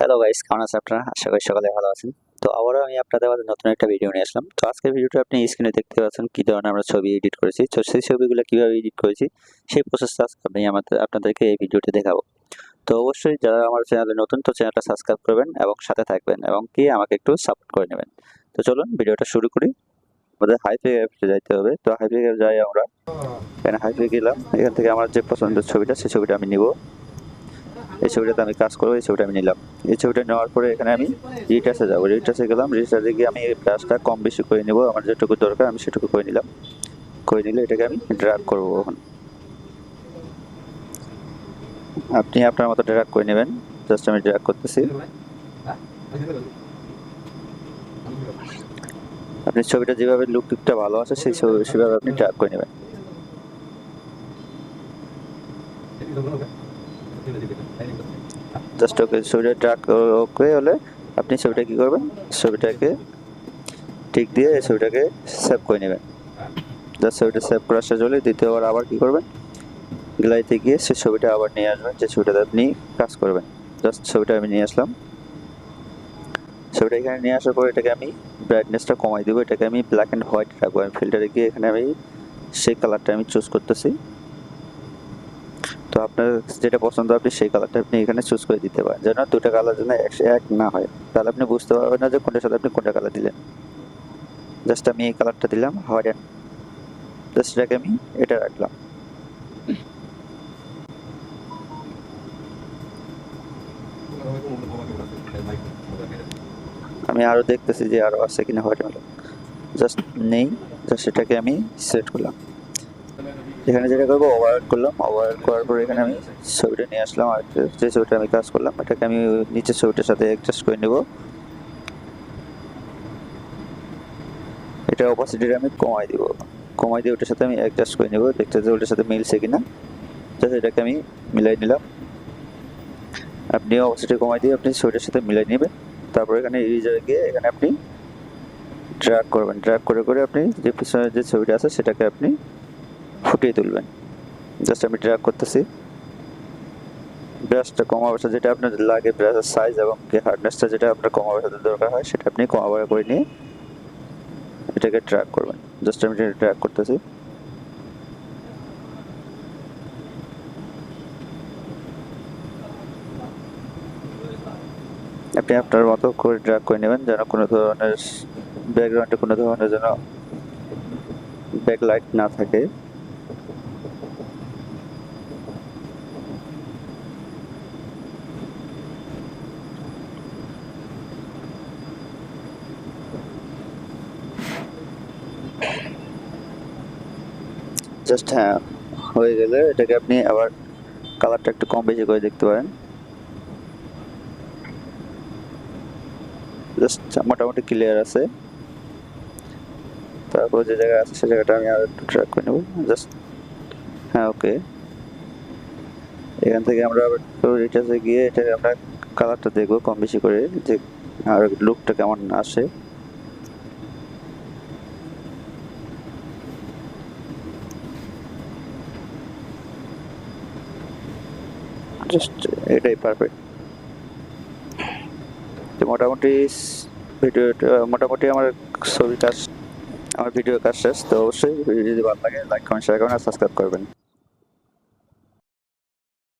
Hello guys, কেমন আছেন আপনারা? আশা করি সকালে ভালো আছেন। তো আবারও আমি আপনাদের মাঝে নতুন একটা ভিডিও নিয়ে আসলাম। তো আজকের ভিডিওটা আপনি স্ক্রিনে দেখতে পাচ্ছেন কি ধরনের আমরা ছবি এডিট করেছি। তো সেই ছবিগুলো কিভাবে এডিট করেছি সেই প্রসেসটা আজকে আমি আপনাদেরকে এই ভিডিওতে দেখাবো। তো অবশ্যই যারা আমার চ্যানেলে নতুন, তো চ্যানেলটা সাবস্ক্রাইব করবেন এবং সাথে থাকবেন এবং কি আমাকে একটু সাপোর্ট করে নেবেন। তো চলুন ভিডিওটা শুরু করি। আমাদের হাইপিক অ্যাপে যাইতে হবে। তো হাইপিক অ্যাপে যাই আমরা। এখানে হাইপিক গেলাম। এখান থেকে আমার যে পছন্দের ছবিটা সেই ছবিটা আমি নিব। এই ছবিটাতে আমি কাজ করবো, এই ছবিটা আমি নিলাম। এই ছবিটা নেওয়ার পরে এখানে আমি রিটাচে যাবো। রিটাচে গেলাম, রিটাচে গিয়ে আমি এই ব্রাশটা কম বেশি করে নিব। আমার যেটুকু দরকার আমি সেটুকু করে নিলাম। করে নিলে এটাকে আমি ড্র্যাগ করবো। এখন আপনি আপনার মতো ড্র্যাগ করে নেবেন। জাস্ট আমি ড্র্যাগ করতেছি। আপনি ছবিটা যেভাবে লুকটা ভালো আছে সেই সেভাবে আপনি ড্র্যাগ করে নেবেন। জাস্ট ওকে, ছবিটা ড্র্যাগ ওকে হলে আপনি ছবিটা কি করবেন, ছবিটাকে টিক দিয়ে এই ছবিটাকে সেভ করে নেবেন। জাস্ট ছবিটা সেভ করার শেষ হলে দ্বিতীয়বার আবার কি করবেন, গ্যালারিতে গিয়ে সেই ছবিটা আবার নিয়ে আসবেন যে ছবিটাতে আপনি কাজ করবেন। জাস্ট ছবিটা আমি নিয়ে আসলাম। ছবিটা এখানে নিয়ে আসার পর এটাকে আমি ব্রাইটনেসটা কমাই দেবো। এটাকে আমি ব্ল্যাক অ্যান্ড হোয়াইট রাখবো। আমি ফিল্টারে গিয়ে এখানে আমি সেই কালারটা আমি চুজ করতেছি। তো আপনার যেটা পছন্দ আপনি সেই কালারটা আপনি এখানে চুজ করে দিতে পারেন, যেন দুটো কালার যেন এক না হয়। তাহলে আপনি বুঝতে পারবেন না যে কোনটার সাথে আপনি কোনটা কালার দিলেন। জাস্ট আমি এই কালারটা দিলাম হোয়াইট অ্যান্ড, জাস্ট এটাকে আমি এটা রাখলাম। আমি আরো দেখতেছি যে আরো আছে কিনা হোয়াইট মেলো। জাস্ট নেই, জাস্ট এটাকে আমি সিলেক্ট করলাম। এখানে যেটা করবো ওভাররাইট করলাম। ওভাররাইট করার পর এখানে আমি ছবিটা নিয়ে আসলাম। আর যে ছবিটা আমি কাজ করলাম এটাকে আমি নিচের ছবিটার সাথে অ্যাডজাস্ট করে নেব। এটা অপাসিটিটা আমি কমাই দিব। কমাই দিয়ে ওটার সাথে আমি অ্যাডজাস্ট করে নেব, দেখতে যে ওটার সাথে মিলছে কিনা। জাস্ট এটাকে আমি মিলাই নিলাম। আপনি অপাসিটি কমাই দিয়ে আপনি ছবিটার সাথে মিলাই নেবেন। তারপর এখানে ইরেজারে গিয়ে এখানে আপনি ড্র্যাগ করবেন। ড্র্যাগ করে করে আপনি যে পিছনের যে ছবিটা আছে সেটাকে আপনি ফুটিয়ে তুলবেন। জাস্ট আমি ড্র্যাগ করতেছি। ব্রাশটা কমা বসা যেটা আপনার লাগে, ব্রাশের সাইজ এবং হার্ডনেসটা যেটা আপনার কমা বসাতে দরকার হয় সেটা আপনি কমা বড়া করে নিয়ে এটাকে ড্র্যাগ করবেন। জাস্ট আমি এটা ড্র্যাগ করতেছি। আপনি আপনার মতো করে ড্র্যাগ করে নেবেন, যেন কোনো ধরনের ব্যাকগ্রাউন্ডে কোনো ধরনের যেন ব্যাকলাইট না থাকে। জাস্ট হ্যাঁ, হয়ে গেলে এটাকে আপনি আবার কালারটা একটু কম বেশি করে দেখতে পারেন। জাস্ট মোটামুটি ক্লিয়ার আছে। তারপর যে জায়গায় আছে সে জায়গাটা আমি আর একটু ট্র্যাক করে নেব। জাস্ট হ্যাঁ, ওকে। এখান থেকে আমরা আবার একটু রিটাচে গিয়ে এটা আমরা কালারটা দেখবো কম বেশি করে, যে আর লুকটা কেমন আসে। জাস্ট এটাই পারফেক্ট। তো মোটামুটি ভিডিওটা মোটামুটি আমার ছবি কাজ, আমার ভিডিও কাজ শেষ। তো অবশ্যই ভিডিও যদি ভালো লাগে লাইক কমেন্ট শেয়ার করবেন আর সাবস্ক্রাইব করবেন।